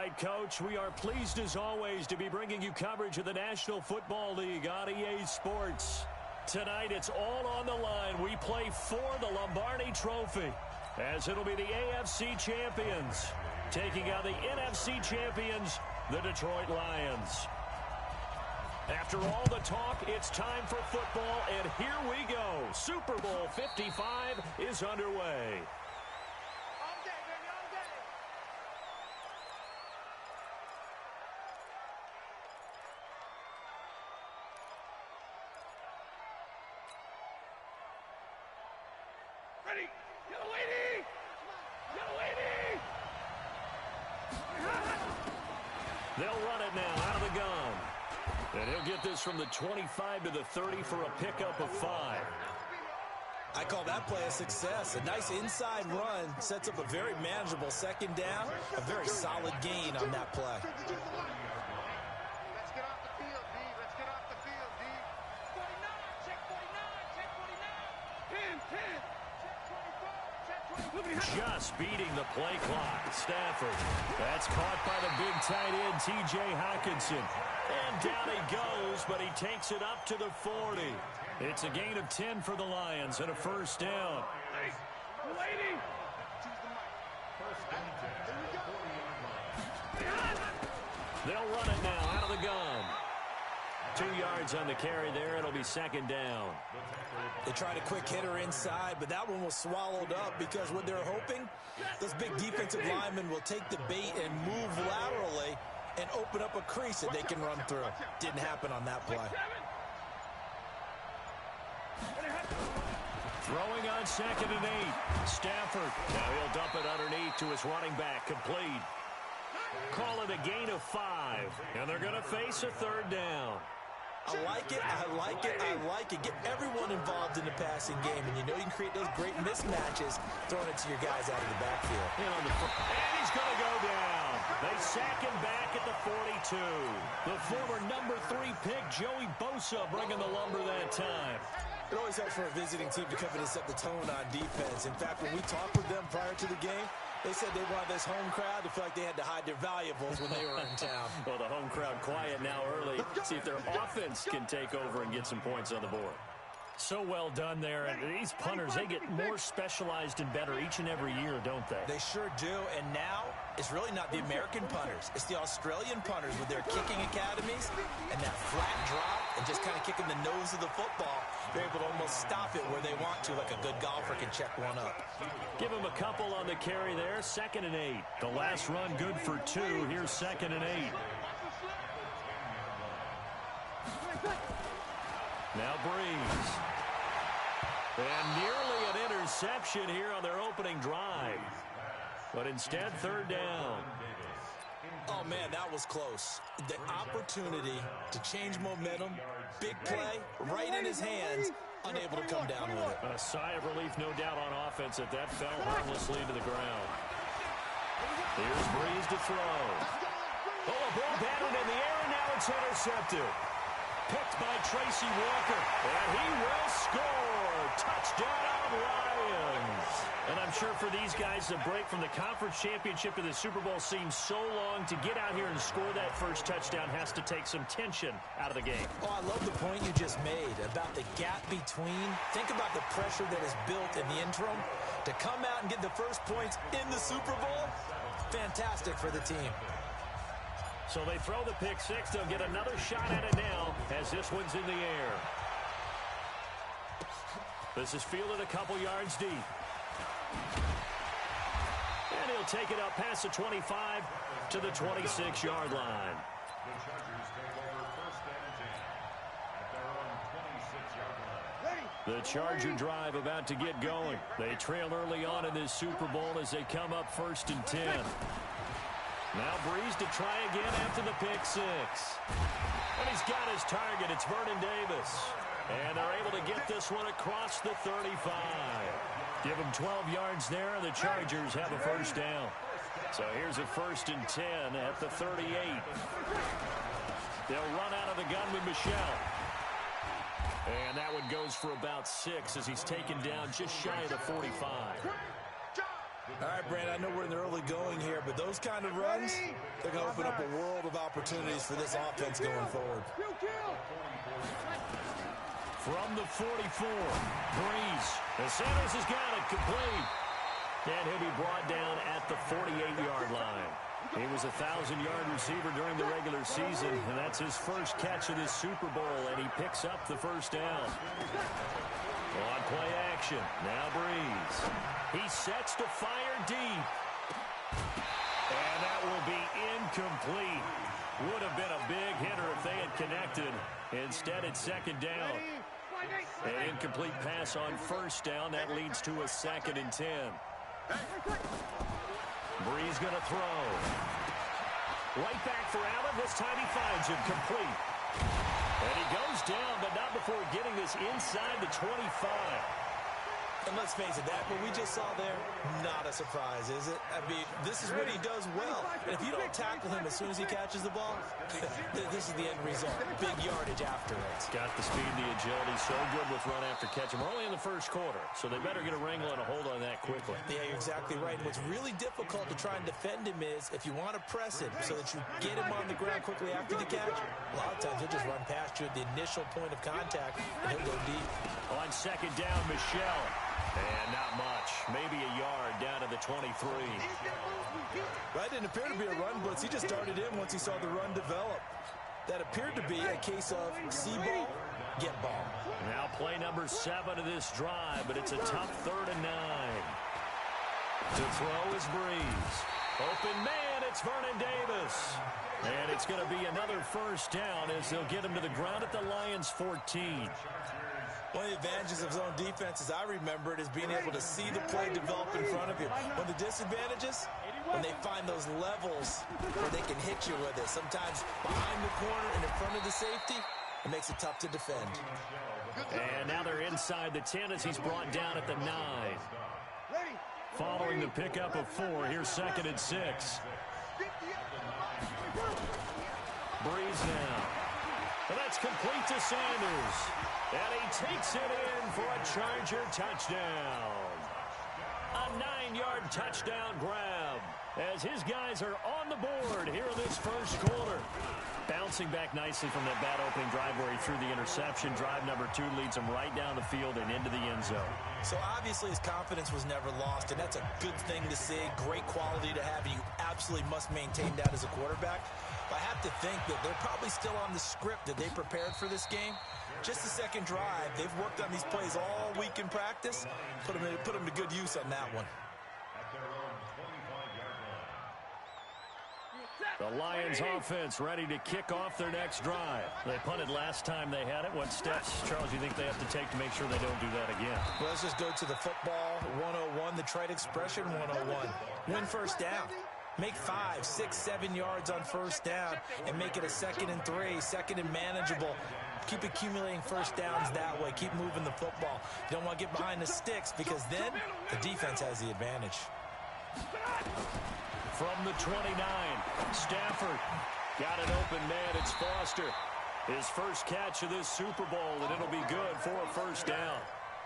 right, Coach. We are pleased, as always, to be bringing you coverage of the National Football League on EA Sports. Tonight, it's all on the line. We play for the Lombardi Trophy, as it'll be the AFC champions taking on the NFC champions, the Detroit Lions. After all the talk, it's time for football, and here we go. Super Bowl 55 is underway. Ready, yellow lady! Yellow lady! They'll run it now out of the gun. And he'll get this from the 25 to the 30 for a pickup of 5. I call that play a success. A nice inside run sets up a very manageable second down. A very solid gain on that play. Let's get off the field, D. Let's get off the field, D. 49, check 49, check 49. 10, 10. Just beating the play clock. Stafford. That's caught by the big tight end, T.J. Hockenson. And down he goes, but he takes it up to the 40. It's a gain of 10 for the Lions and a first down. Lady! They'll run it now out of the gun. 2 yards on the carry there. It'll be second down. They tried a quick hitter inside, but that one was swallowed up because what they're hoping, those big defensive linemen will take the bait and move laterally and open up a crease that they can run through. Didn't happen on that play. Throwing on 2nd and 8. Stafford. Now he'll dump it underneath to his running back. Complete. Call it a gain of 5. And they're going to face a third down. I like it, I like it, I like it. Get everyone involved in the passing game, and you know you can create those great mismatches throwing it to your guys out of the backfield. And he's going to go down. They sack him back at the 42. The former number 3 pick, Joey Bosa, bringing the lumber that time. It always helps for a visiting team to come in and set the tone on defense. In fact, when we talked with them prior to the game, they said they wanted this home crowd to feel like they had to hide their valuables when they were in town. Well, the home crowd quiet now early. See if their offense can take over and get some points on the board. So well done there. And these punters, they get more specialized and better each and every year, don't they? They sure do. And now, it's really not the American punters. It's the Australian punters with their kicking academies and that flat drop and just kind of kicking the nose of the football. They're able to almost stop it where they want to, like a good golfer can check one up. Give them a couple on the carry there. 2nd and 8. The last run good for 2. Here's 2nd and 8. Now Breeze. And nearly an interception here on their opening drive. But instead, third down. Oh, man, that was close. The opportunity to change momentum, big play, right in his hands, unable to come down with it. A sigh of relief, no doubt, on offense that fell harmlessly to the ground. Here's Breeze to throw. Oh, a ball batted in the air, and now it's intercepted. Picked by Tracy Walker, and he will score. Touchdown, Lions. And I'm sure for these guys, the break from the conference championship to the Super Bowl seems so long. To get out here and score that first touchdown has to take some tension out of the game. Oh, I love the point you just made about the gap between. Think about the pressure that is built in the interim. To come out and get the first points in the Super Bowl, fantastic for the team. So they throw the pick six. They'll get another shot at it now as this one's in the air. This is fielded a couple yards deep. And he'll take it up past the 25 to the 26-yard line. The Charger drive about to get going. They trail early on in this Super Bowl as they come up 1st and 10. Now Breeze to try again after the pick six. And he's got his target. It's Vernon Davis. And they're able to get this one across the 35. Give them 12 yards there, and the Chargers have a first down. So here's a 1st and 10 at the 38. They'll run out of the gun with Michelle. And that one goes for about 6 as he's taken down just shy of the 45. All right, Brand, I know we're in the early going here, but those kind of runs, they're going to open up a world of opportunities for this offense going forward. From the 44, Breeze. The Sanders has got it complete. And he'll be brought down at the 48-yard line. He was a 1,000-yard receiver during the regular season, and that's his first catch of this Super Bowl, and he picks up the first down. On play action, now Breeze. He sets to fire deep. And that will be incomplete. Would have been a big hitter if they had connected. Instead, it's second down. An incomplete pass on first down. That leads to a 2nd and 10. Breeze going to throw. Right back for Allen. This time he finds him complete. And he goes down, but not before getting this inside the 25. And let's face it, that what we just saw there, not a surprise, is it? I mean, this is what he does well. And if you don't tackle him as soon as he catches the ball, this is the end result. Big yardage after it. Got the speed and the agility, so good with run after catch. We're only in the first quarter, so they better get a wrangle and a hold on that quickly. Yeah, you're exactly right. What's really difficult to try and defend him is if you want to press him so that you get him on the ground quickly after the catch, a lot of times he'll just run past you at the initial point of contact, and he'll go deep. On second down, Michelle. And not much. Maybe a yard down to the 23. That didn't appear to be a run blitz. He just darted in once he saw the run develop. That appeared to be a case of see ball, get ball. Now play number 7 of this drive, but it's a tough 3rd and 9. To throw is Breeze. Open man, it's Vernon Davis. And it's going to be another first down as they'll get him to the ground at the Lions' 14. One of the advantages of zone defense, as I remember it, is being able to see the play develop in front of you. One of the disadvantages, when they find those levels where they can hit you with it. Sometimes behind the corner and in front of the safety, it makes it tough to defend. And now they're inside the 10 as he's brought down at the 9. Following the pickup of 4, here's 2nd and 6. Breeze now. And that's complete to Sanders. And he takes it in for a Charger touchdown. A 9-yard touchdown grab as his guys are on the board here in this first quarter. Bouncing back nicely from that bad opening drive where he threw the interception. Drive number 2 leads him right down the field and into the end zone. So obviously his confidence was never lost, and that's a good thing to see. Great quality to have, and you absolutely must maintain that as a quarterback. But I have to think that they're probably still on the script that they prepared for this game. Just the second drive, they've worked on these plays all week in practice. Put them to good use on that one. The Lions offense ready to kick off their next drive. They punted last time they had it. What steps, Charles, you think they have to take to make sure they don't do that again? Well, let's just go to the football 101, the trite expression 101. Win first down. Make 5, 6, 7 yards on first down and make it a 2nd and 3, 2nd and manageable. Keep accumulating first downs that way. Keep moving the football. You don't want to get behind the sticks because then the defense has the advantage. From the 29, Stafford got an open man. It's Foster. His first catch of this Super Bowl, and it'll be good for a first down.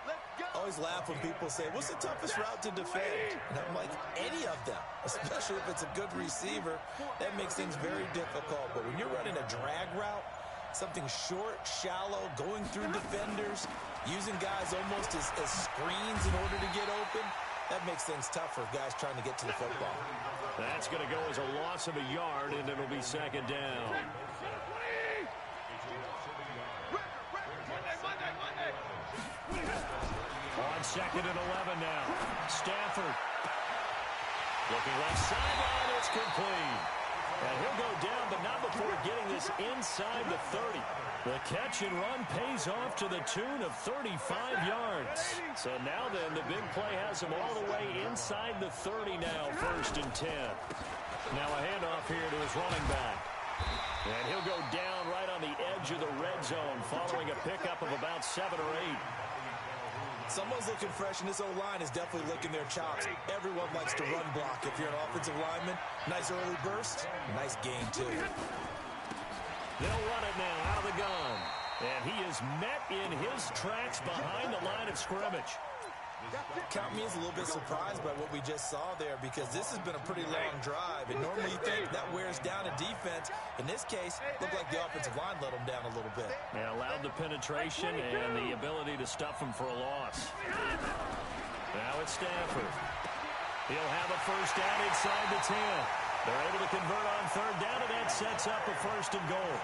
I always laugh when people say, what's the toughest route to defend? And I'm like, any of them, especially if it's a good receiver. That makes things very difficult. But when you're running a drag route, something short, shallow, going through defenders, using guys almost as screens in order to get open, that makes things tough for guys trying to get to the football. That's going to go as a loss of a yard, and it'll be second down. On 2nd and 11 now. Stafford. Looking left sideline, it's complete. And he'll go down, but not before getting this inside the 30. The catch and run pays off to the tune of 35 yards. So now then, the big play has him all the way inside the 30 now, 1st and 10. Now a handoff here to his running back. And he'll go down right on the edge of the red zone following a pickup of about 7 or 8. Someone's looking fresh, and this O-line is definitely licking their chops. Everyone likes to run block. If you're an offensive lineman, nice early burst, nice gain, too. They'll run it now out of the gun. And he is met in his tracks behind the line of scrimmage. Count me as a little bit surprised by what we just saw there, because this has been a pretty long drive, and normally you think that wears down a defense. In this case, it looked like the offensive line let them down a little bit. Yeah, allowed the penetration and the ability to stuff them for a loss. Now it's Stafford. He'll have a first down inside the 10. They're able to convert on third down, and that sets up a first and goal.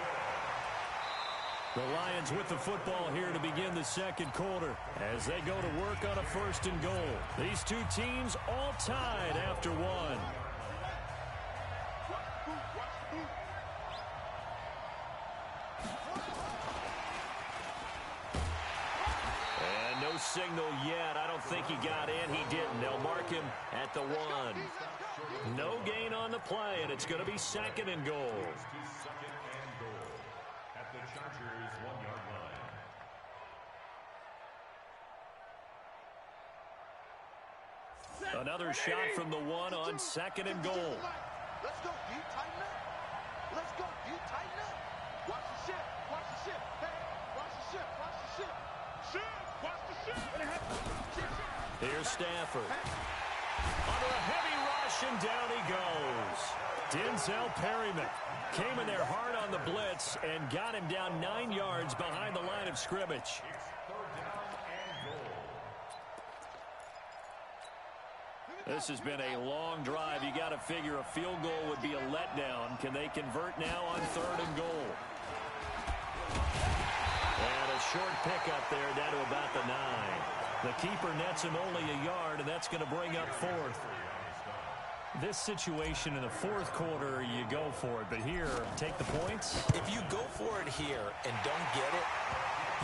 The Lions with the football here to begin the second quarter as they go to work on a first and goal. These two teams all tied after one. And no signal yet. I don't think he got in. He didn't. They'll mark him at the 1. No gain on the play, and it's going to be second and goal. Another shot from the 1 on second and goal. Let's go, D. Tighten up. Let's go, D. Tighten up. Watch the ship. Watch the ship. Hey, watch the ship. Watch the ship. Ship. Watch the ship. Here's Stafford. Under a heavy rush, and down he goes. Denzel Perryman came in there hard on the blitz and got him down 9 yards behind the line of scrimmage. This has been a long drive. You got to figure a field goal would be a letdown. Can they convert now on third and goal? And a short pickup there down to about the 9. The keeper nets him only a yard, and that's going to bring up fourth. This situation in the fourth quarter, you go for it. But here, take the points. If you go for it here and don't get it,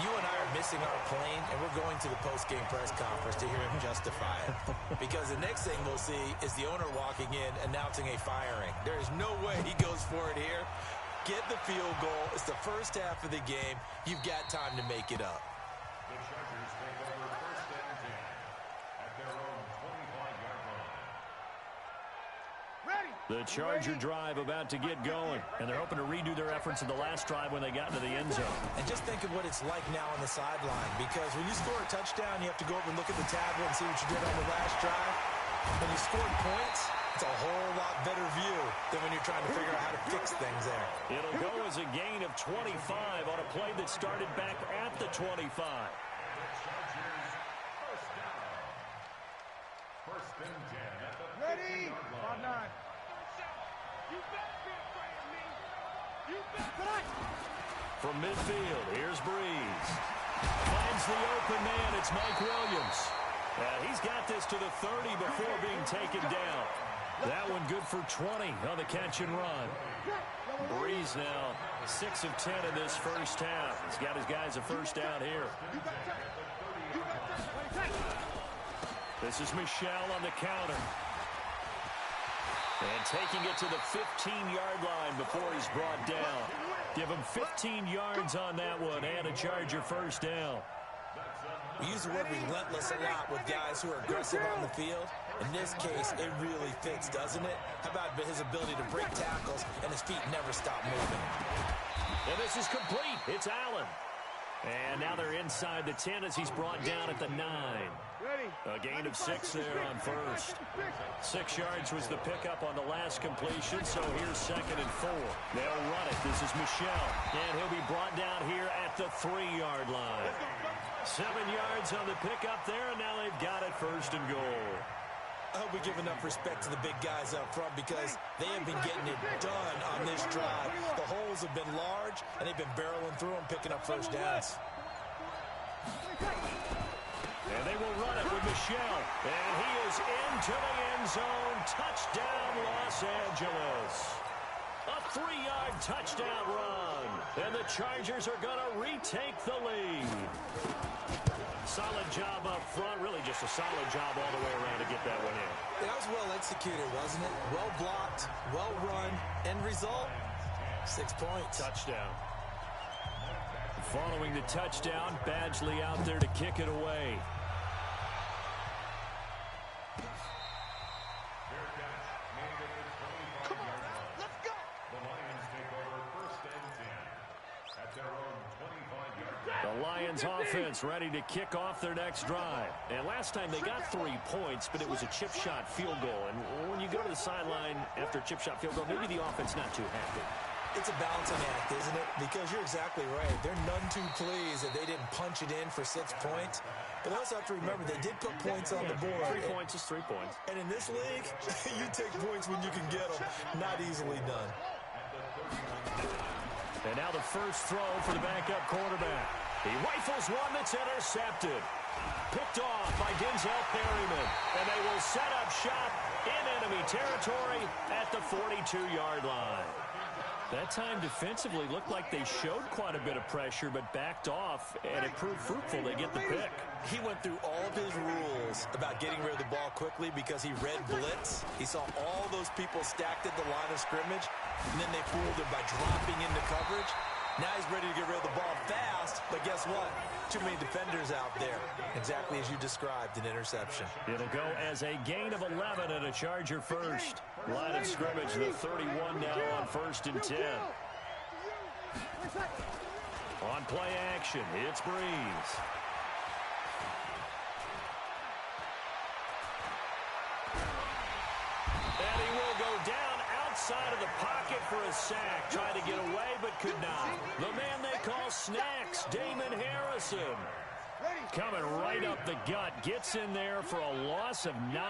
you and I are missing our plane, and we're going to the post-game press conference to hear him justify it. Because the next thing we'll see is the owner walking in announcing a firing. There is no way he goes for it here. Get the field goal. It's the first half of the game. You've got time to make it up. The Chargers take over first and 10 at their own 25-yard line. The Charger drive about to get going, and they're hoping to redo their efforts in the last drive when they got into the end zone. And just think of what it's like now on the sideline, because when you score a touchdown, you have to go over and look at the tablet and see what you did on the last drive. When you scored points, it's a whole lot better view than when you're trying to figure out how to fix things there. It'll go as a gain of 25 on a play that started back at the 25. First and 10 at the Ready? 50-yard line. You better be afraid of me. You better. From midfield, here's Breeze. Finds the open man. It's Mike Williams. He's got this to the 30 before being taken down. That one good for 20 on the catch and run. Breeze now 6 of 10 in this first half. He's got his guys a first down here. This is Michelle on the counter. And taking it to the 15-yard line before he's brought down. Give him 15 yards on that one and a Charger first down. We use the word relentless a lot with guys who are aggressive on the field. In this case, it really fits, doesn't it? How about his ability to break tackles and his feet never stop moving? And this is complete. It's Allen. And now they're inside the 10 as he's brought down at the 9. A gain of 6 there on first. 6 yards was the pickup on the last completion, so here's second and 4. They'll run it. This is Michelle, and he'll be brought down here at the 3-yard line. 7 yards on the pickup there, and now they've got it first and goal. I hope we give enough respect to the big guys up front, because they have been getting it done on this drive. The holes have been large, and they've been barreling through them, picking up first downs. And they will run it with Michelle. And he is into the end zone. Touchdown, Los Angeles. A 3-yard touchdown run. And the Chargers are going to retake the lead. Solid job up front. Really just a solid job all the way around to get that one in. That was well executed, wasn't it? Well blocked, well run. End result, 6 points. Touchdown. Following the touchdown, Badgley out there to kick it away. Come on, let's go. The Lions take over first and 10 at their own 25-yard line. The The Lions offense ready to kick off their next drive. And last time they got 3 points, but it was a chip shot field goal. And when you go to the sideline after a chip shot field goal, maybe the offense not too happy. It's a balancing act, isn't it? Because you're exactly right. They're none too pleased that they didn't punch it in for 6 points. But also have to remember, they did put points on the board. 3 points is 3 points. And in this league, you take points when you can get them. Not easily done. And now the first throw for the backup quarterback. He rifles one that's intercepted. Picked off by Denzel Perryman. And they will set up shop in enemy territory at the 42-yard line. That time defensively looked like they showed quite a bit of pressure, but backed off, and it proved fruitful. They get the pick. He went through all of his rules about getting rid of the ball quickly because he read blitz. He saw all those people stacked at the line of scrimmage, and then they fooled him by dropping into coverage. Now he's ready to get rid of the ball fast, but guess what? Too many defenders out there. Exactly as you described, an interception. It'll go as a gain of 11 and a Charger first. Line of scrimmage, the 31 now on 1st and 10. On play action, it's Breeze. And he will go down outside of the pocket for a sack. Tried to get away, but could not. The man they call Snacks, Damon Harrison. Coming right up the gut, gets in there for a loss of 9.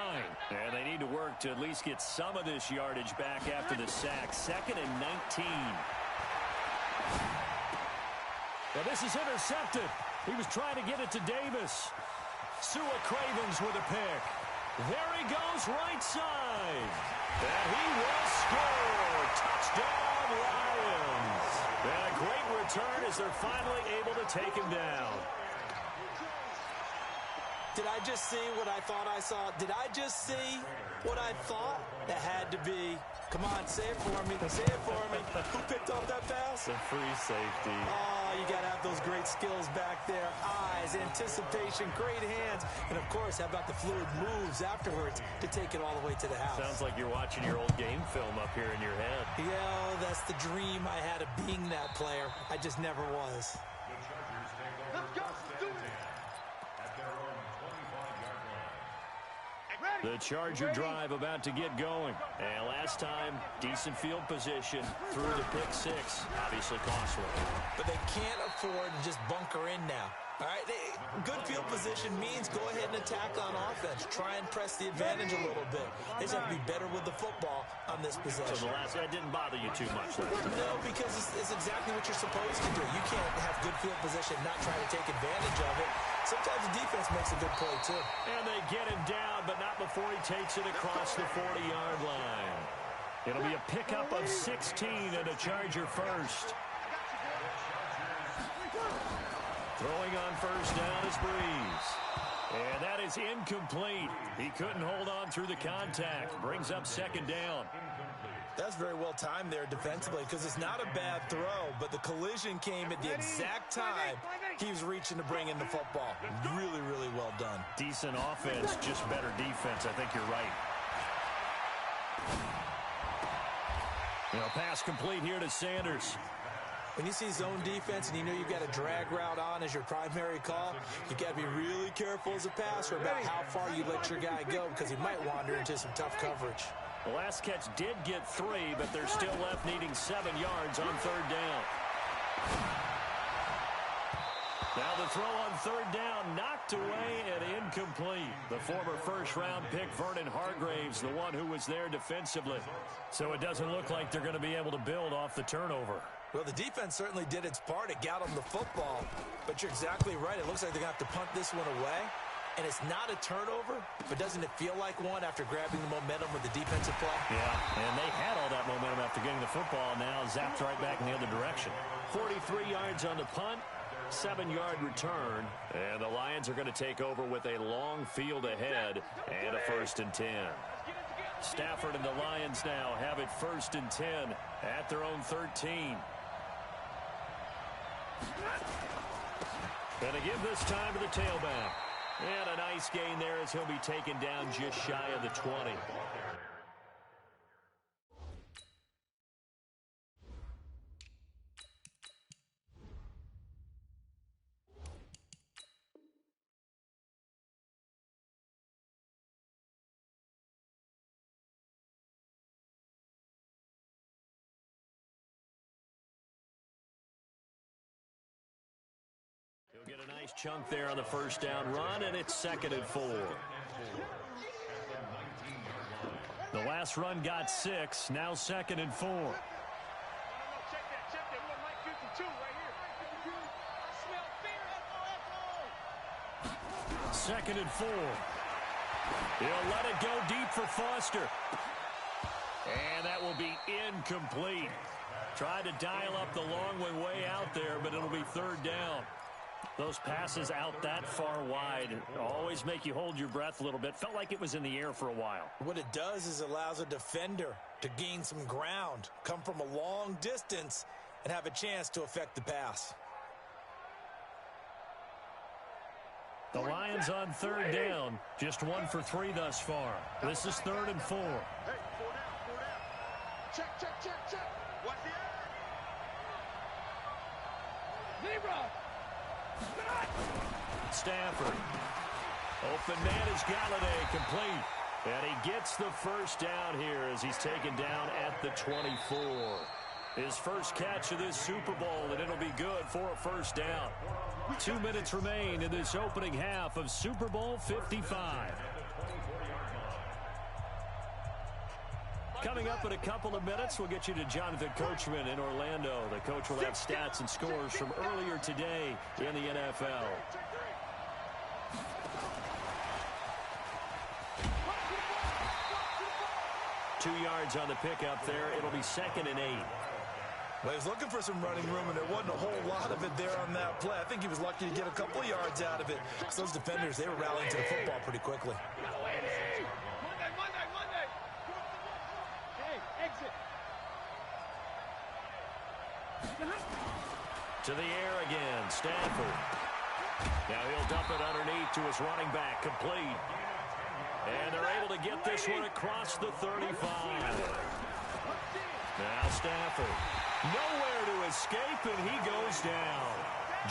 And they need to work to at least get some of this yardage back after the sack. 2nd and 19. Now this is intercepted. He was trying to get it to Davis. Sua Cravens with a pick. There he goes, right side. And he will score. Touchdown, Lions. And a great return as they're finally able to take him down. Did I just see what I thought I saw? Did I just see what I thought? That had to be. Come on, say it for me. Say it for me. Who picked off that pass? The free safety. Oh, you got to have those great skills back there. Eyes, anticipation, great hands. And, of course, how about the fluid moves afterwards to take it all the way to the house? Sounds like you're watching your old game film up here in your head. Yeah, that's the dream I had of being that player. I just never was. The Charger drive about to get going. And last time, decent field position through the pick 6. Obviously costly. But they can't afford to just bunker in now. All right, good field position means go ahead and attack on offense. Try and press the advantage a little bit. They just have to be better with the football on this possession. So the last guy didn't bother you too much. No, because it's exactly what you're supposed to do. You can't have good field position, not try to take advantage of it. Sometimes the defense makes a good play, too. And they get him down, but not before he takes it across the 40-yard line. It'll be a pickup of 16 and a Charger first. Throwing on first down is Breeze. And that is incomplete. He couldn't hold on through the contact. Brings up 2nd down. That's very well timed there defensively because it's not a bad throw, but the collision came at the exact time he was reaching to bring in the football. Really, really well done. Decent offense, just better defense. I think you're right. Pass complete here to Sanders. When you see zone defense and you know you've got a drag route on as your primary call, you got to be really careful as a passer about how far you let your guy go because he might wander into some tough coverage. The last catch did get 3, but they're still left needing 7 yards on 3rd down. Now the throw on 3rd down, knocked away and incomplete. The former first-round pick, Vernon Hargraves, the one who was there defensively. So it doesn't look like they're going to be able to build off the turnover. Well, the defense certainly did its part. It got them the football. But you're exactly right. It looks like they're going to have to punt this one away. And it's not a turnover, but doesn't it feel like one after grabbing the momentum with the defensive play? Yeah, and they had all that momentum after getting the football. Now zapped right back in the other direction. 43 yards on the punt, 7-yard return. And the Lions are going to take over with a long field ahead and a 1st and 10. Stafford and the Lions now have it 1st and 10 at their own 13. And they give this time to the tailback. And a nice gain there as he'll be taken down just shy of the 20. Nice chunk there on the first down run, and it's 2nd and 4. The last run got 6, now 2nd and 4. Check that. We want Mike Houston 2 right here. I smell fear. 2nd and 4. He'll let it go deep for Foster. And that will be incomplete. Tried to dial up the long way out there, but it'll be 3rd down. Those passes out that far wide always make you hold your breath a little bit. Felt like it was in the air for a while. What it does is allows a defender to gain some ground, come from a long distance, and have a chance to affect the pass. The Lions on 3rd down. Just 1 for 3 thus far. This is 3rd and 4. Hey, 4 down. Check. Watch the air. Zebra. Stafford. Open man is Galladay, complete. And he gets the first down here as he's taken down at the 24. His first catch of this Super Bowl, and it'll be good for a first down. 2 minutes remain in this opening half of Super Bowl 55. Coming up in a couple of minutes, we'll get you to Jonathan Coachman in Orlando. The coach will have stats and scores from earlier today in the NFL. Two yards on the pickup there. It'll be 2nd and 8. Well, he was looking for some running room, and there wasn't a whole lot of it there on that play. I think he was lucky to get a couple of yards out of it. Because those defenders, they were rallying to the football pretty quickly. Monday. Hey, exit. To the air again, Stafford. Now he'll dump it underneath to his running back, complete. And they're able to get this one across the 35. Now Stafford. Nowhere to escape, and he goes down.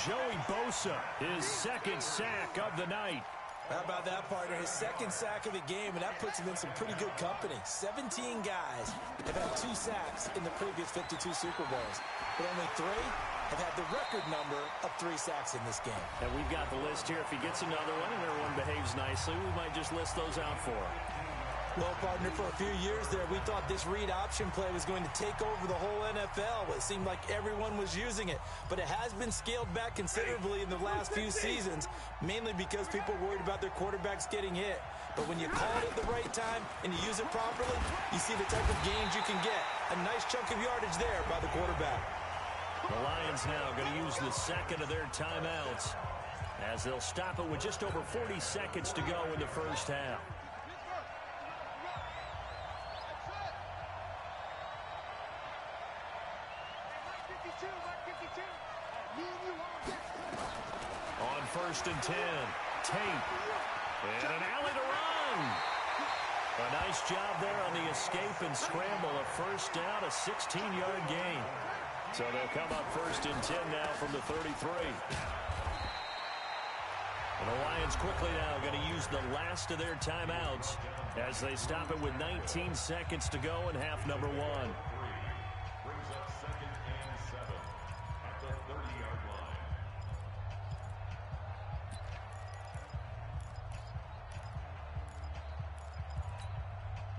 Joey Bosa, his 2nd sack of the night. How about that, partner? His 2nd sack of the game, and that puts him in some pretty good company. 17 guys have had 2 sacks in the previous 52 Super Bowls, but only 3 have had the record number of 3 sacks in this game. And we've got the list here. If he gets another one and everyone behaves nicely, we might just list those out for him. Well, partner, for a few years there, we thought this read option play was going to take over the whole NFL. It seemed like everyone was using it, but it has been scaled back considerably in the last few seasons, mainly because people are worried about their quarterbacks getting hit. But when you call it at the right time and you use it properly, you see the type of gains you can get. A nice chunk of yardage there by the quarterback. The Lions now going to use the 2nd of their timeouts as they'll stop it with just over 40 seconds to go in the first half. On 1st and 10, Tate. And an alley to run. A nice job there on the escape and scramble. A first down, a 16-yard gain. So they'll come up 1st and 10 now from the 33. And the Lions quickly now going to use the last of their timeouts as they stop it with 19 seconds to go in half number 1. Brings up 2nd and 7 at the 30-yard line.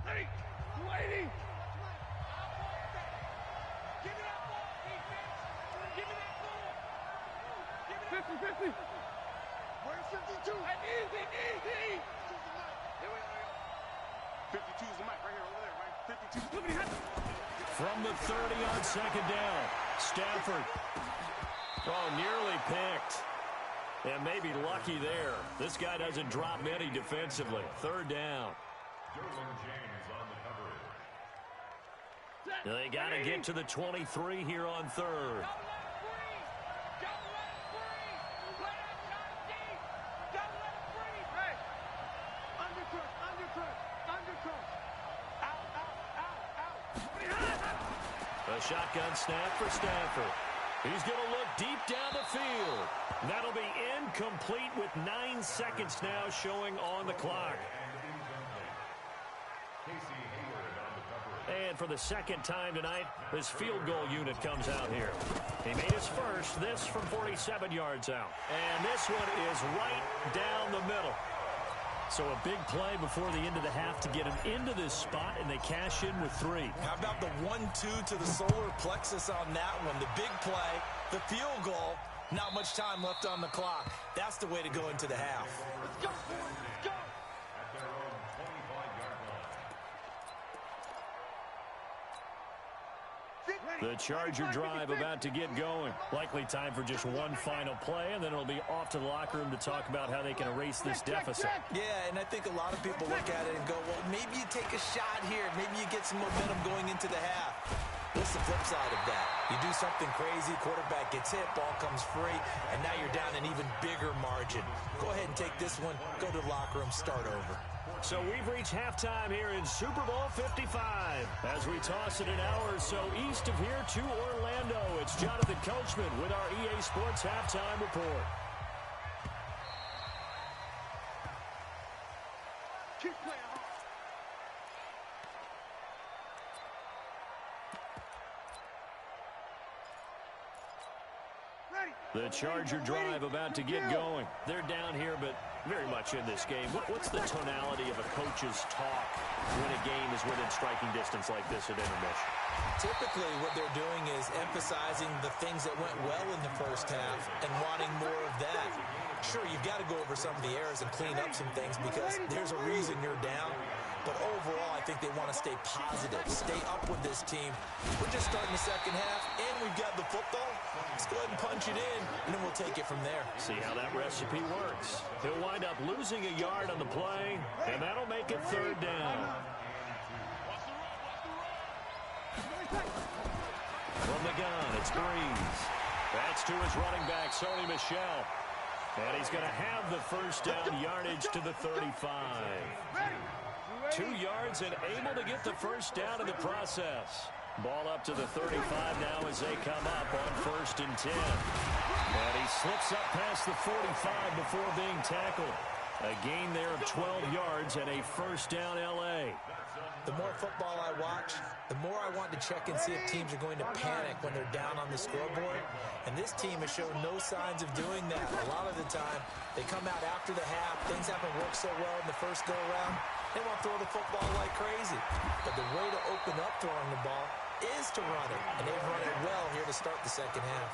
Hey, lady! Give me that ball, defense! Give me that ball! Give me that 50-50! Where's 52? Easy! Here we go. 52 is the mic right here, over there, right? 52. From the 30 on 2nd down, Stafford. Oh, nearly picked. And maybe lucky there. This guy doesn't drop many defensively. 3rd down. Derwin James on the coverage. They got to get to the 23 here on 3rd. A shotgun snap for Stafford. He's going to look deep down the field. That'll be incomplete with 9 seconds now showing on the clock. And for the second time tonight, this field goal unit comes out here. He made his first, this from 47 yards out. And this one is right down the middle. So a big play before the end of the half to get him into this spot, and they cash in with 3. How about the 1-2 to the solar plexus on that one? The big play, the field goal, not much time left on the clock. That's the way to go into the half. Let's go. Let's go. At their own 25-yard line. The Charger drive about to get going. Likely time for just one final play, and then it'll be off to the locker room to talk about how they can erase this deficit. Yeah, and I think a lot of people look at it and go, well, maybe you take a shot here. Maybe you get some momentum going into the half. What's the flip side of that? You do something crazy, quarterback gets hit, ball comes free, and now you're down an even bigger margin. Go ahead and take this one, go to the locker room, start over. So we've reached halftime here in Super Bowl 55. As we toss it an hour or so east of here to Orlando, it's Jonathan Coachman with our EA Sports Halftime Report. Keep playing. The Charger drive about to get going. They're down here, but very much in this game. What's the tonality of a coach's talk when a game is within striking distance like this at intermission? Typically, what they're doing is emphasizing the things that went well in the first half and wanting more of that. Sure, you've got to go over some of the errors and clean up some things because there's a reason you're down. But overall, I think they want to stay positive, stay up with this team. We're just starting the second half, and we've got the football. Let's go ahead and punch it in, and then we'll take it from there. See how that recipe works. He'll wind up losing a yard on the play, and that'll make it 3rd down. From the gun, it's Breeze. That's to his running back, Sony Michel. And he's going to have the first down yardage to the 35. 2 yards and able to get the first down in the process. Ball up to the 35 now as they come up on 1st and 10. And he slips up past the 45 before being tackled. A gain there of 12 yards and a first down L.A. The more football I watch, the more I want to check and see if teams are going to panic when they're down on the scoreboard. And this team has shown no signs of doing that. A lot of the time, they come out after the half. Things haven't worked so well in the first go-around. They want to throw the football like crazy. But the way to open up throwing the ball is to run it. And they've run it well here to start the second half.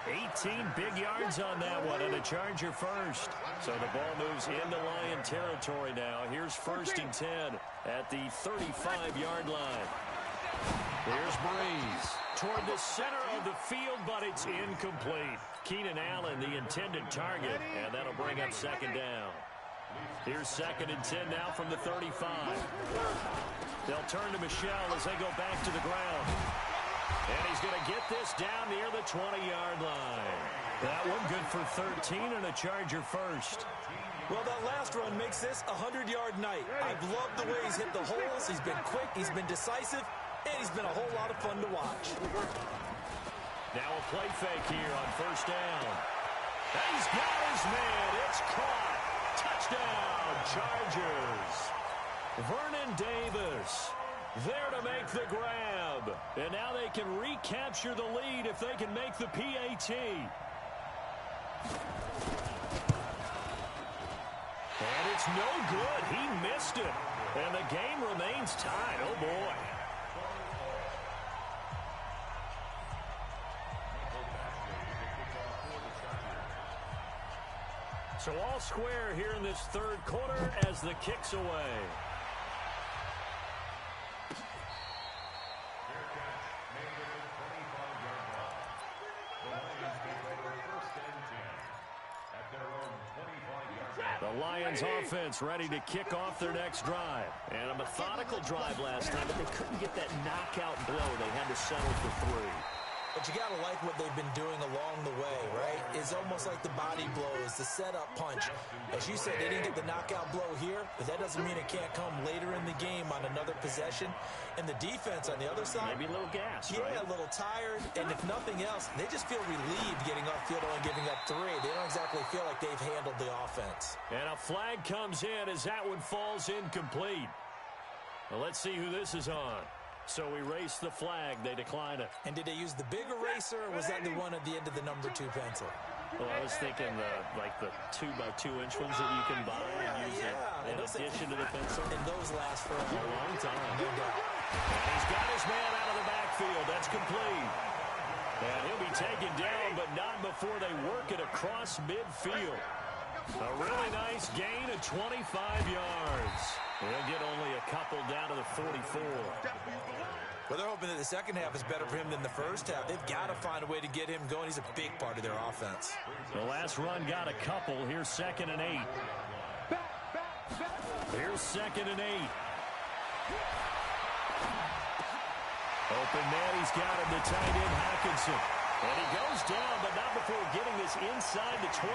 18 big yards on that one, and a Charger first. So the ball moves into Lion territory now. Here's 1st and 10 at the 35-yard line. Here's Breeze toward the center of the field, but it's incomplete. Keenan Allen, the intended target, and that'll bring up 2nd down. Here's 2nd and 10 now from the 35. They'll turn to Michel as they go back to the ground. And he's going to get this down near the 20-yard line. That one good for 13 and a Charger first. Well, that last run makes this a 100-yard night. I've loved the way he's hit the holes. He's been quick, he's been decisive, and he's been a whole lot of fun to watch. Now a play fake here on 1st down. And he's got his man. It's caught. Touchdown, Chargers. Vernon Davis there to make the grab. And now they can recapture the lead if they can make the PAT. And it's no good. He missed it. And the game remains tied. Oh, boy. So all square here in this 3rd quarter as the kick's away. The Lions offense ready to kick off their next drive. And a methodical drive last time, but they couldn't get that knockout blow. They had to settle for 3. But you got to like what they've been doing along the way, right? It's almost like the body blows, the setup punch. As you said, they didn't get the knockout blow here, but that doesn't mean it can't come later in the game on another possession. And the defense on the other side, maybe a little gas, yeah, right? A little tired. And if nothing else, they just feel relieved getting upfield and giving up 3. They don't exactly feel like they've handled the offense. And a flag comes in as that one falls incomplete. Well, let's see who this is on. So we race the flag. They decline it. And did they use the big eraser, or was that the one at the end of the number 2 pencil? Well, I was thinking like the 2x2-inch ones that you can buy and use in addition to the pencil. And those last for a long time. No doubt. And he's got his man out of the backfield. That's complete. And he'll be taken down, but not before they work it across midfield. A really nice gain of 25 yards. He'll get only a couple down to the 44. Well, they're hoping that the second half is better for him than the first half. They've got to find a way to get him going. He's a big part of their offense. The last run got a couple. Here's 2nd and 8. Here's 2nd and 8. Open man, he's got him, the tight end, Hawkinson. And he goes down, but not before getting this inside the 25.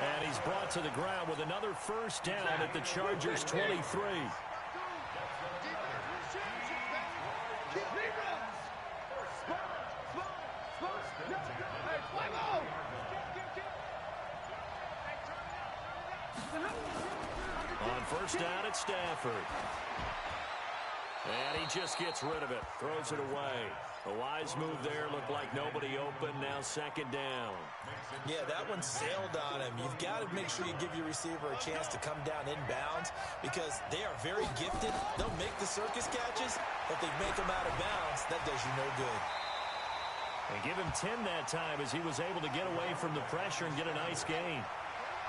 And he's brought to the ground with another first down at the Chargers' 23. On first down, it's Stafford. And he just gets rid of it, throws it away. A wise move there, looked like nobody open, now 2nd down. Yeah, that one sailed on him. You've got to make sure you give your receiver a chance to come down inbounds because they are very gifted. They'll make the circus catches, but they make them out of bounds. That does you no good. And give him 10 that time as he was able to get away from the pressure and get a nice gain.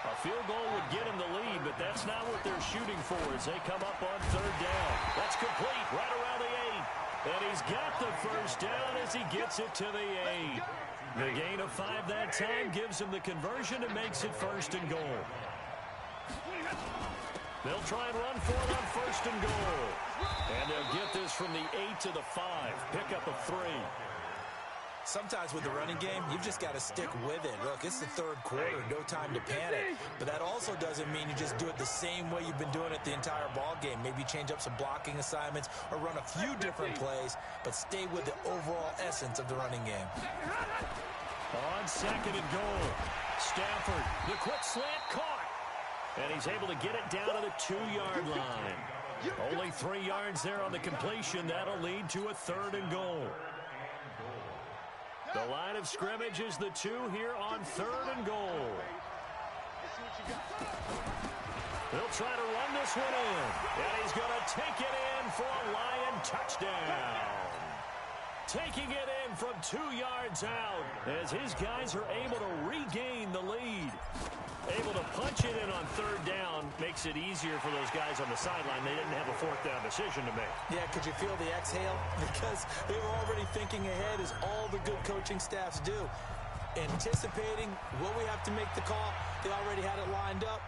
A field goal would get him the lead, but that's not what they're shooting for as they come up on 3rd down. That's complete right around the 8. And he's got the first down as he gets it to the 8. The gain of 5 that time gives him the conversion and makes it 1st and goal. They'll try and run for it on 1st and goal. And they'll get this from the 8 to the 5. Pick up a 3. Sometimes with the running game, you've just got to stick with it. Look, it's the 3rd quarter, no time to panic. But that also doesn't mean you just do it the same way you've been doing it the entire ball game. Maybe change up some blocking assignments or run a few different plays, but stay with the overall essence of the running game. On 2nd and goal, Stafford, the quick slant caught. And he's able to get it down to the 2-yard line. Only 3 yards there on the completion. That'll lead to a 3rd and goal. The line of scrimmage is the 2 here on 3rd and goal. He'll try to run this one in. And he's going to take it in for a Lion touchdown. Taking it in from 2 yards out as his guys are able to regain the lead. Able to punch it in on 3rd down makes it easier for those guys on the sideline. They didn't have a 4th down decision to make. Yeah, could you feel the exhale? Because they were already thinking ahead as all the good coaching staffs do. Anticipating what we have to make the call. They already had it lined up.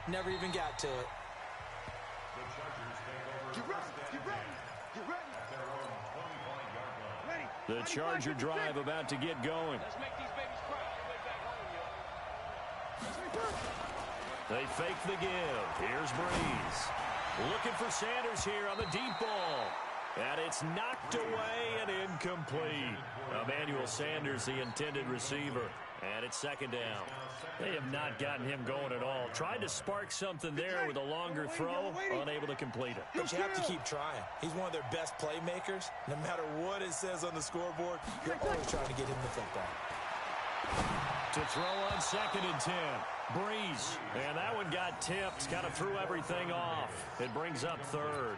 Never even got to it. The Charger drive about to get going. Let's make these babies cry on their way back home, yo. They fake the give. Here's Breeze. Looking for Sanders here on the deep ball. And it's knocked away and incomplete. Emmanuel Sanders, the intended receiver. And it's 2nd down. They have not gotten him going at all. Tried to spark something there with a longer throw. Unable to complete it. But you have to keep trying. He's one of their best playmakers. No matter what it says on the scoreboard, you're always trying to get him the football. To throw on 2nd and 10. Breeze. And that one got tipped. Kind of threw everything off. It brings up 3rd.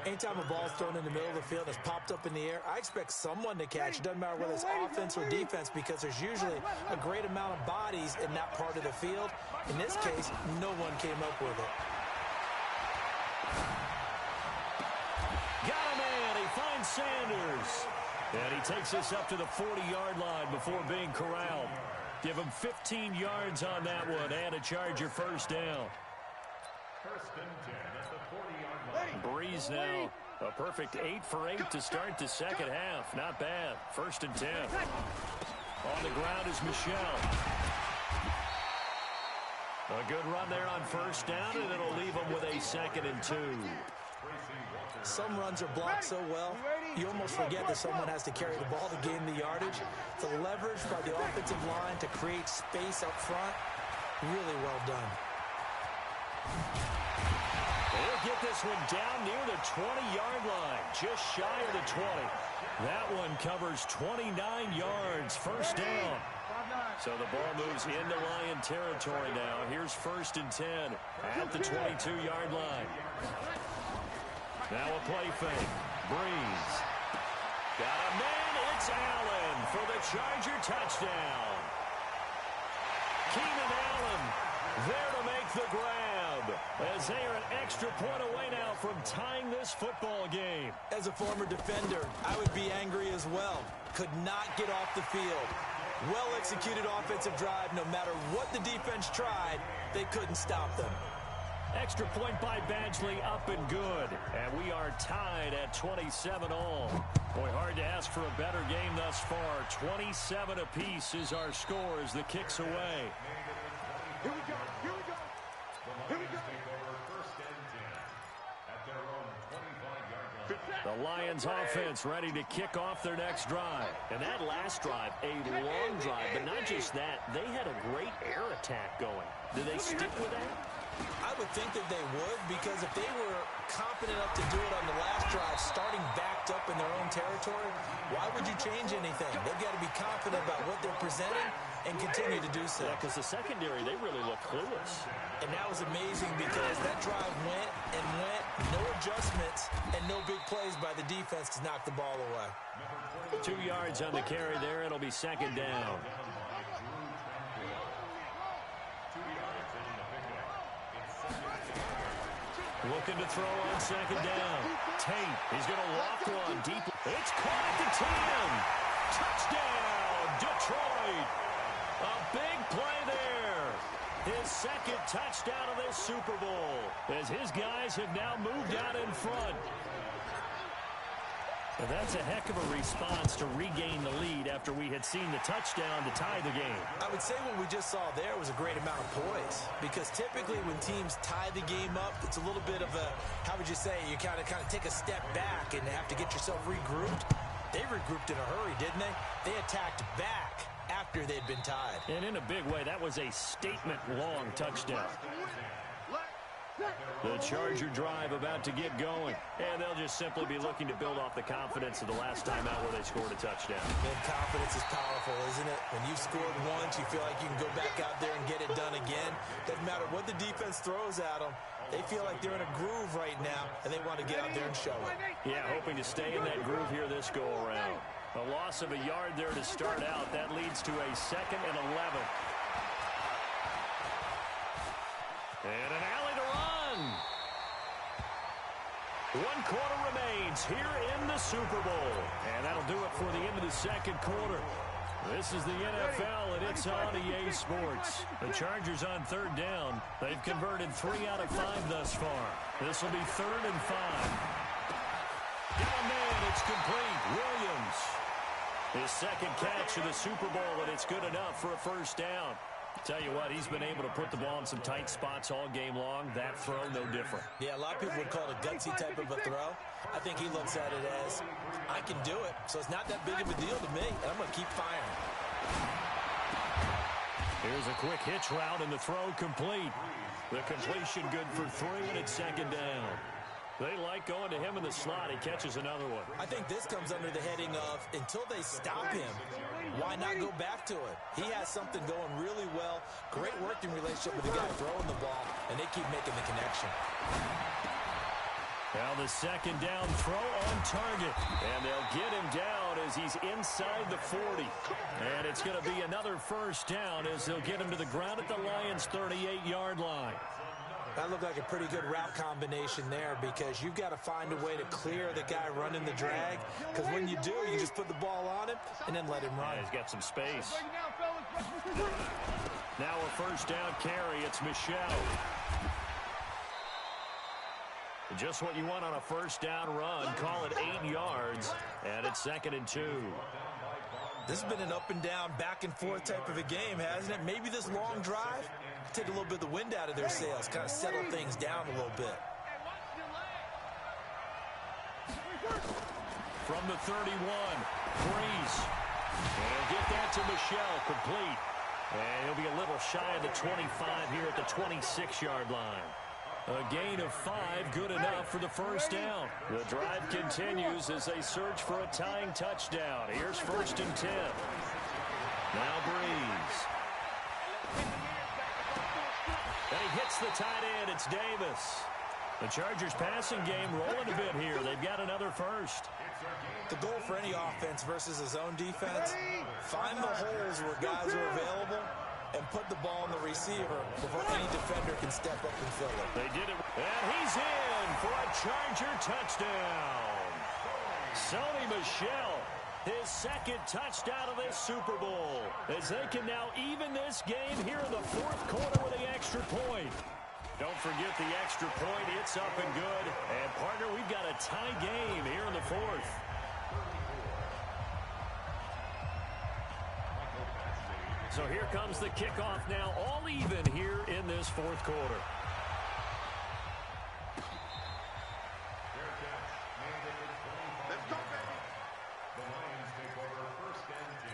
Anytime a ball's thrown in the middle of the field that's popped up in the air, I expect someone to catch. It doesn't matter whether it's offense or defense because there's usually a great amount of bodies in that part of the field. In this case, no one came up with it. Got a man. He finds Sanders. And he takes this up to the 40-yard line before being corralled. Give him 15 yards on that one and a Charger first down. 1st and 10 at the 40-yard line. Breeze now. A perfect 8 for 8 to start the second half. Not bad. 1st and 10. On the ground is Michelle. A good run there on 1st down, and it'll leave them with a 2nd and 2. Some runs are blocked so well, you almost forget that someone has to carry the ball to gain the yardage. The leverage by the offensive line to create space up front, really well done. He'll get this one down near the 20-yard line, just shy of the 20. That one covers 29 yards, first down. So the ball moves into Lion territory now. Here's 1st and 10 at the 22-yard line. Now a play fake. Breeze. Got a man. It's Allen for the Charger touchdown. Keenan Allen there to make the grab, as they are an extra point away now from tying this football game. As a former defender, I would be angry as well. Could not get off the field. Well-executed offensive drive. No matter what the defense tried, they couldn't stop them. Extra point by Badgley, up and good. And we are tied at 27 all. Boy, hard to ask for a better game thus far. 27 apiece is our score as the kick's away. Here we go. Here we go. Here we go. The Lions offense ready to kick off their next drive. And that last drive, a long drive, but not just that. They had a great air attack going. Do they stick with that? I would think that they would, because if they were confident enough to do it on the last drive, starting backed up in their own territory, why would you change anything? They've got to be confident about what they're presenting and continue to do so. Yeah, because the secondary, they really look clueless. And that was amazing because that drive went and went, no adjustments, and no big plays by the defense to knock the ball away. 2 yards on the carry there. It'll be 2nd down. Looking to throw on 2nd down. Tate, he's going to walk one deep. It's caught at the 10. Touchdown, Detroit. A big play there. His 2nd touchdown of this Super Bowl, as his guys have now moved out in front. But that's a heck of a response to regain the lead after we had seen the touchdown to tie the game. I would say what we just saw there was a great amount of poise, because typically when teams tie the game up, it's a little bit of a, how would you say, you kind of take a step back and have to get yourself regrouped. They regrouped in a hurry, didn't they? They attacked back after they'd been tied. And in a big way, that was a statement-long touchdown. The Charger drive about to get going, and they'll just simply be looking to build off the confidence of the last time out where they scored a touchdown. And confidence is powerful, isn't it? When you've scored once, you feel like you can go back out there and get it done again. Doesn't matter what the defense throws at them. They feel like they're in a groove right now, and they want to get out there and show it. Yeah, hoping to stay in that groove here this go-around. A loss of a yard there to start out. That leads to a 2nd and 11. And an alley to run. 1 quarter remains here in the Super Bowl. And that'll do it for the end of the 2nd quarter. This is the NFL, and it's on EA Sports. The Chargers on 3rd down. They've converted 3 out of 5 thus far. This will be 3rd and 5. Got a man, it's complete. Williams. His 2nd catch of the Super Bowl, and it's good enough for a 1st down. Tell you what, he's been able to put the ball in some tight spots all game long. That throw, no different. Yeah, a lot of people would call it a gutsy type of a throw. I think he looks at it as, I can do it, so it's not that big of a deal to me, and I'm going to keep firing. Here's a quick hitch route, and the throw complete. The completion good for 3, and it's 2nd down. They like going to him in the slot. He catches another one. I think this comes under the heading of, until they stop him, why not go back to it? He has something going really well. Great working relationship with the guy throwing the ball, and they keep making the connection. Now the 2nd down throw on target. And they'll get him down as he's inside the 40. And it's going to be another 1st down as they'll get him to the ground at the Lions' 38-yard line. That looked like a pretty good route combination there, because you've got to find a way to clear the guy running the drag, because when you do, you just put the ball on him and then let him run. Yeah, he's got some space. Now a 1st down carry. It's Michelle. Just what you want on a 1st down run. Call it 8 yards, and it's 2nd and 2. This has been an up and down, back and forth type of a game, hasn't it? Maybe this long drive take a little bit of the wind out of their sails, kind of settle things down a little bit. From the 31, Breeze. And he'll get that to Michelle, complete. And he'll be a little shy of the 25 here at the 26-yard line. A gain of 5, good enough for the first down. The drive continues as they search for a tying touchdown. Here's 1st and 10. Now Breeze. And he hits the tight end. It's Davis. The Chargers passing game rolling a bit here. They've got another first. The goal for any offense versus his own defense, find the holes where guys are available and put the ball in the receiver before any defender can step up and fill it. They did it. And he's in for a Charger touchdown. Sony Michel, his 2nd touchdown of this Super Bowl, as they can now even this game here in the 4th quarter with the extra point. Don't forget the extra point. It's up and good. And, partner, we've got a tie game here in the 4th. So here comes the kickoff now, all even here in this 4th quarter. Let's go, baby. The Lions take over 1st and 10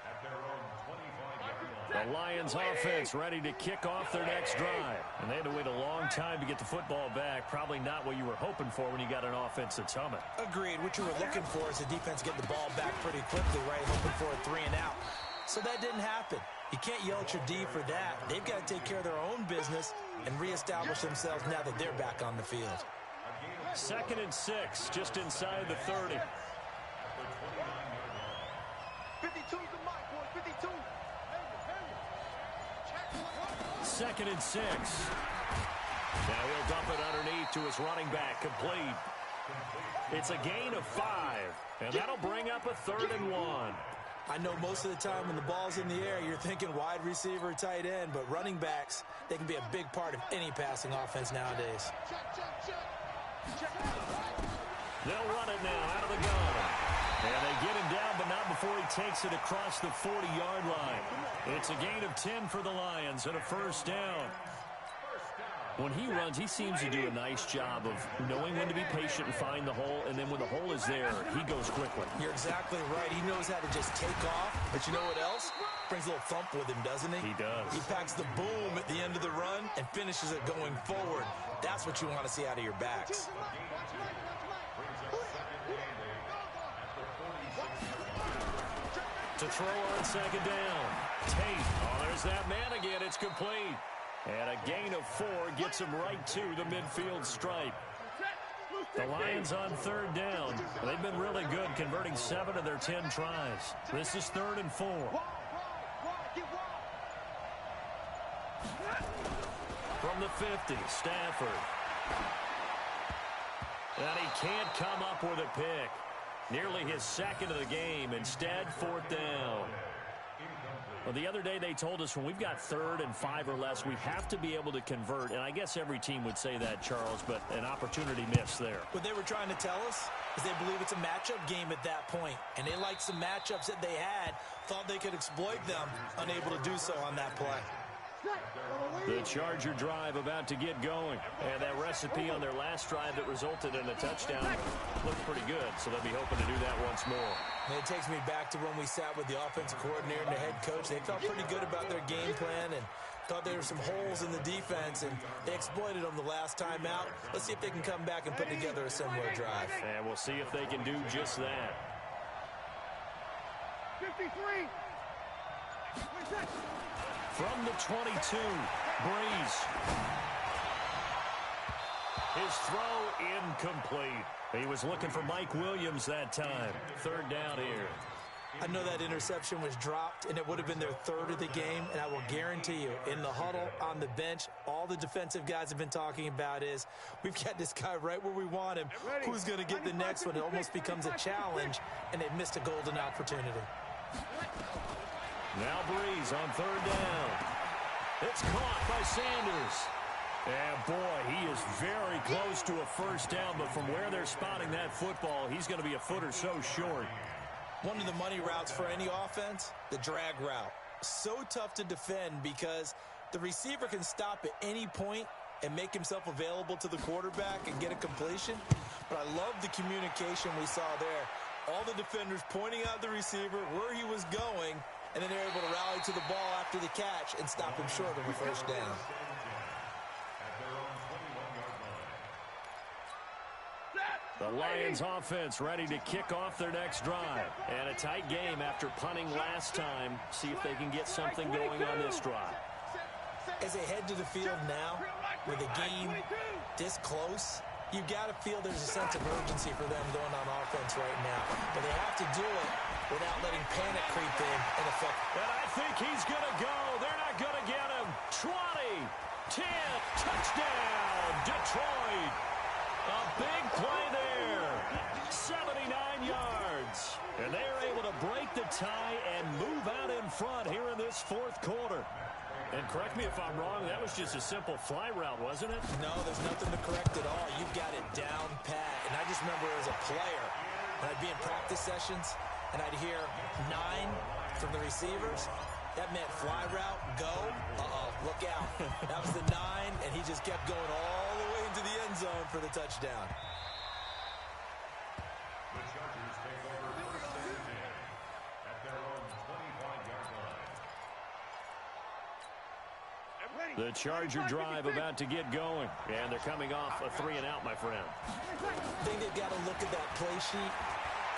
at their own 25-yard line. The Lions offense ready to kick off their next drive. And they had to wait a long time to get the football back. Probably not what you were hoping for when you got an offense that's humming. Agreed. What you were looking for is the defense getting the ball back pretty quickly, right? Hoping for a 3 and out. So that didn't happen. You can't yell at your D for that. They've got to take care of their own business and reestablish themselves now that they're back on the field. 2nd and 6, just inside the 30. 52's the mic, boy. 52. 2nd and 6. Now he'll dump it underneath to his running back, complete. It's a gain of 5, and that'll bring up a 3rd and 1. I know most of the time when the ball's in the air, you're thinking wide receiver, tight end, but running backs, they can be a big part of any passing offense nowadays. They'll run it now out of the gun. And they get him down, but not before he takes it across the 40-yard line. It's a gain of 10 for the Lions and a 1st down. When he runs, he seems to do a nice job of knowing when to be patient and find the hole, and then when the hole is there, he goes quickly. You're exactly right. He knows how to just take off, but you know what else? Brings a little thump with him, doesn't he? He does. He packs the boom at the end of the run and finishes it going forward. That's what you want to see out of your backs. To throw on 2nd down. Tate. Oh, there's that man again. It's complete. And a gain of 4 gets him right to the midfield stripe. The Lions on 3rd down. They've been really good, converting 7 of their 10 tries. This is 3rd and 4. From the 50, Stafford. And he can't come up with a pick. Nearly his 2nd of the game. Instead, 4th down. Well, the other day they told us when we've got 3rd and 5 or less, we have to be able to convert. And I guess every team would say that, Charles, but an opportunity missed there. What they were trying to tell us is they believe it's a matchup game at that point. And they liked some matchups that they had, thought they could exploit them, unable to do so on that play. The Charger drive about to get going. And that recipe on their last drive that resulted in a touchdown looked pretty good. So they'll be hoping to do that once more. And it takes me back to when we sat with the offensive coordinator and the head coach. They felt pretty good about their game plan and thought there were some holes in the defense, and they exploited them the last time out. Let's see if they can come back and put together a similar drive. And we'll see if they can do just that. 53. From the 22, Breeze. His throw incomplete. He was looking for Mike Williams that time. 3rd down here. I know that interception was dropped, and it would have been their 3rd of the game, and I will guarantee you, in the huddle, on the bench, all the defensive guys have been talking about is, we've got this guy right where we want him. Who's going to get the next one? It almost becomes a challenge, and they missed a golden opportunity. Now Breeze on 3rd down. It's caught by Sanders. And, boy, he is very close to a 1st down, but from where they're spotting that football, he's going to be a foot or so short. One of the money routes for any offense, the drag route. So tough to defend because the receiver can stop at any point and make himself available to the quarterback and get a completion. But I love the communication we saw there. All the defenders pointing out the receiver, where he was going, and then they're able to rally to the ball after the catch and stop him short of a 1st down. The Lions offense ready to kick off their next drive. And a tight game after punting last time. See if they can get something going on this drive. As they head to the field now, with the game this close, you've got to feel there's a sense of urgency for them going on offense right now. But they have to do it without letting panic creep in and affect. And I think he's going to go. They're not going to get him. 20, 10, touchdown, Detroit. A big play there. 79 yards. And they are able to break the tie and move out in front here in this fourth quarter. And correct me if I'm wrong, that was just a simple fly route, wasn't it? No, there's nothing to correct at all. You've got it down pat. And I just remember as a player, and I'd be in practice sessions, and I'd hear 9 from the receivers. That meant fly route, go. Look out. That was the 9, and he just kept going all the way into the end zone for the touchdown. The Chargers take over first and 10 at their own 25-yard line. The Charger drive about to get going. And they're coming off a 3-and-out, my friend. I think they've got to look at that play sheet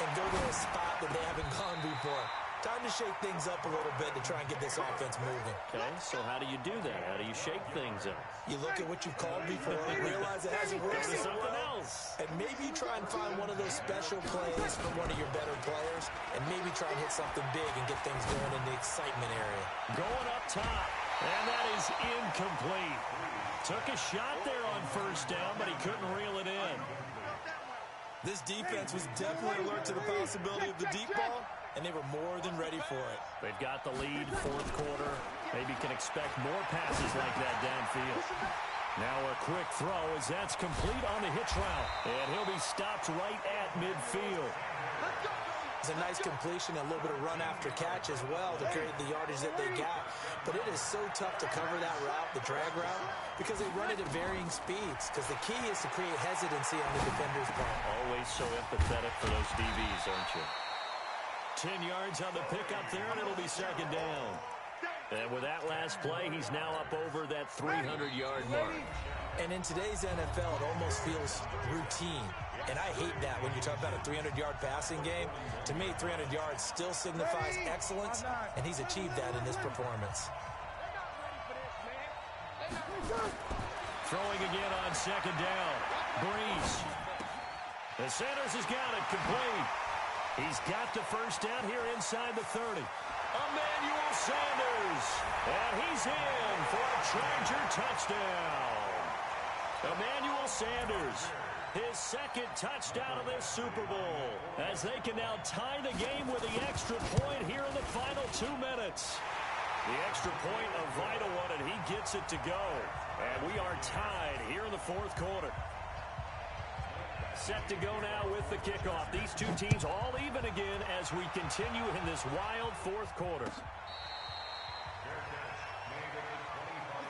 and go to a spot that they haven't gone before. Time to shake things up a little bit to try and get this offense moving. Okay, so how do you do that? How do you shake things up? You look at what you've called before and realize it hasn't worked so Something well. else. And maybe you try and find one of those special plays from one of your better players, and maybe try and hit something big and get things going in the excitement area. Going up top, and that is incomplete. Took a shot there on first down, but he couldn't reel it in. This defense was definitely alert to the possibility of the deep ball, and they were more than ready for it. They've got the lead, fourth quarter. Maybe can expect more passes like that downfield. Now a quick throw as that's complete on the hitch route. And he'll be stopped right at midfield. It's a nice completion, a little bit of run after catch as well to create the yardage that they got. But it is so tough to cover that route, the drag route, because they run it at varying speeds. Because the key is to create hesitancy on the defender's part. Always so empathetic for those DBs, aren't you? 10 yards on the pickup there, and it'll be second down. And with that last play, he's now up over that 300-yard mark. And in today's NFL, it almost feels routine. And I hate that when you talk about a 300-yard passing game. To me, 300 yards still signifies excellence, and he's achieved that in this performance. Throwing again on second down. Breeze. The Sanders has got it complete. He's got the first down here inside the 30. Emmanuel Sanders. And he's in for a Charger touchdown. Emmanuel Sanders, his second touchdown of this Super Bowl, as they can now tie the game with the extra point here in the final 2 minutes. The extra point, a vital one, and he gets it to go. And we are tied here in the fourth quarter. Set to go now with the kickoff. These two teams all even again as we continue in this wild fourth quarter. Let's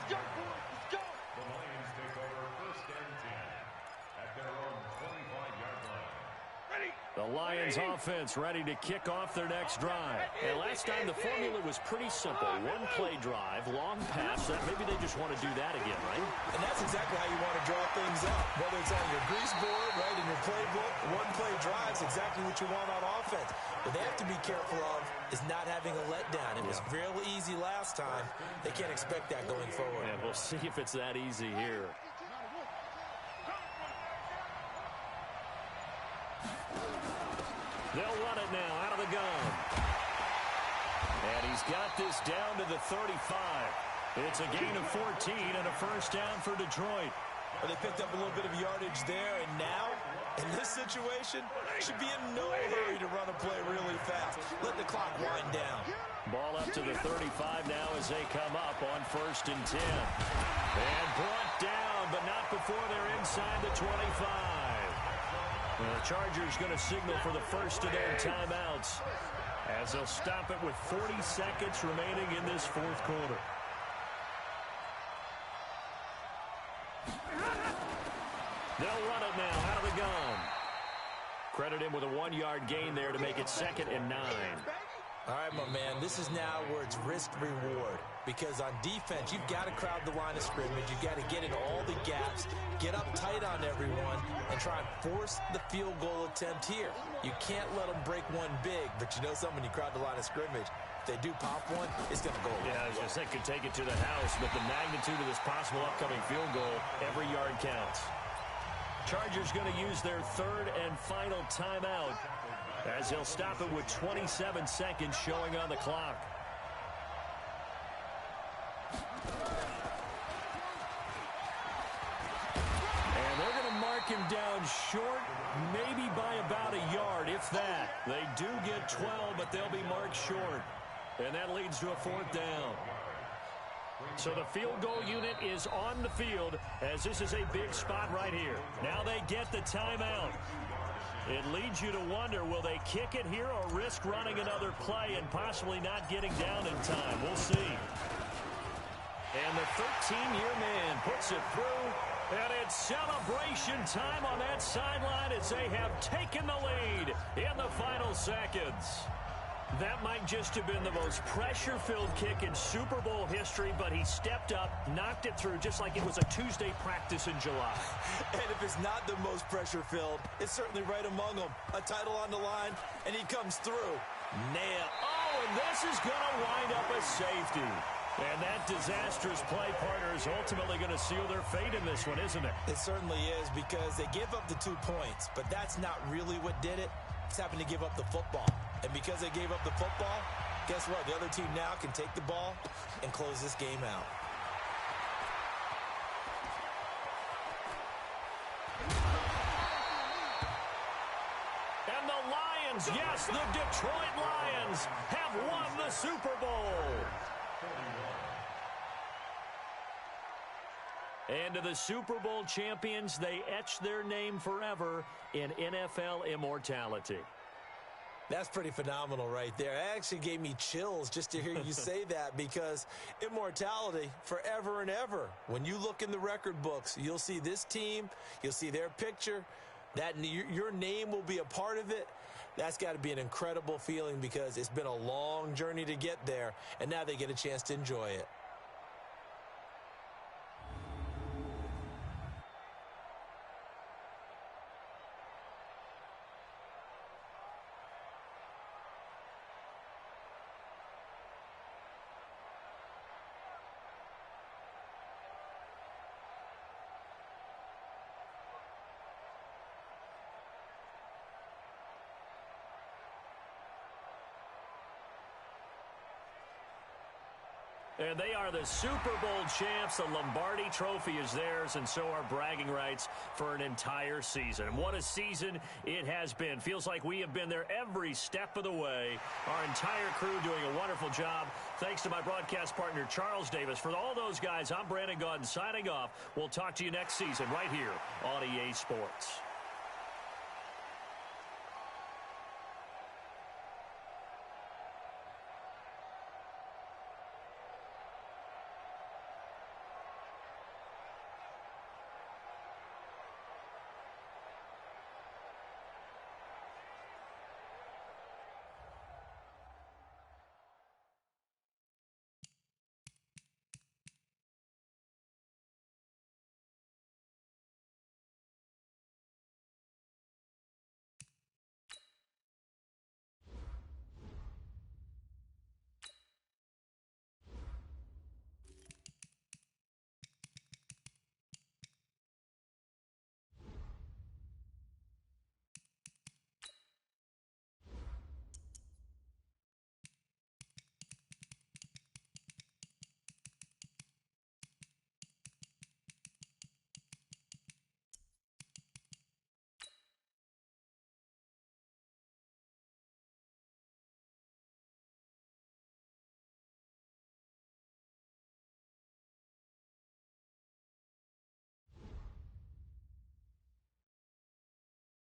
go, boys. Let's go. The Lions take over first and 10 at their own 25-yard line. Ready. The Lions offense ready to kick off their next drive. And last time the formula was pretty simple. One play drive, long pass. Maybe they just want to do that again, right? And that's exactly how you want to draw things up. Whether it's on your grease board, right, in your playbook, one play drive's exactly what you want on offense. What they have to be careful of is not having a letdown. It was real easy last time. They can't expect that going forward. And we'll see if it's that easy here. They'll run it now out of the gun. And he's got this down to the 35. It's a gain of 14 and a first down for Detroit. Well, they picked up a little bit of yardage there, and now, in this situation, should be in no hurry to run a play really fast. Let the clock wind down. Ball up to the 35 now as they come up on first and 10. And brought down, but not before they're inside the 25. Well, the Chargers going to signal for the first of their timeouts as they'll stop it with 40 seconds remaining in this fourth quarter. They'll run it now out of the gun. Credit him with a 1-yard gain there to make it 2nd and 9. All right, my man, this is now where it's risk-reward. Because on defense, you've got to crowd the line of scrimmage. You've got to get in all the gaps, get up tight on everyone, and try and force the field goal attempt here. You can't let them break one big, but you know something, when you crowd the line of scrimmage, if they do pop one, it's going to go away. Yeah, I was going to say, could take it to the house, but the magnitude of this possible upcoming field goal, every yard counts. Chargers going to use their third and final timeout, as they'll stop it with 27 seconds showing on the clock. And they're going to mark him down short, maybe by about a yard, if that. They do get 12, but they'll be marked short. And that leads to a fourth down. So the field goal unit is on the field, as this is a big spot right here. Now they get the timeout. It leads you to wonder, will they kick it here or risk running another play and possibly not getting down in time? We'll see. And the 13-year man puts it through, and it's celebration time on that sideline as they have taken the lead in the final seconds. That might just have been the most pressure-filled kick in Super Bowl history, but he stepped up, knocked it through just like it was a Tuesday practice in July. And if it's not the most pressure-filled, it's certainly right among them. A title on the line, and he comes through. Nail. Oh, and this is going to wind up a safety. And that disastrous play partner is ultimately going to seal their fate in this one, isn't it? It certainly is, because they give up the 2 points, but that's not really what did it. It's having to give up the football. And because they gave up the football, guess what? The other team now can take the ball and close this game out. And the Lions, yes, the Detroit Lions have won the Super Bowl. And to the Super Bowl champions, they etch their name forever in NFL immortality. That's pretty phenomenal right there. It actually gave me chills just to hear you say that, because immortality forever and ever. When you look in the record books, you'll see this team, you'll see their picture, that your name will be a part of it. That's got to be an incredible feeling, because it's been a long journey to get there, and now they get a chance to enjoy it. And they are the Super Bowl champs. The Lombardi Trophy is theirs, and so are bragging rights for an entire season. And what a season it has been. Feels like we have been there every step of the way. Our entire crew doing a wonderful job. Thanks to my broadcast partner, Charles Davis. For all those guys, I'm Brandon Gaudin signing off. We'll talk to you next season right here on EA Sports.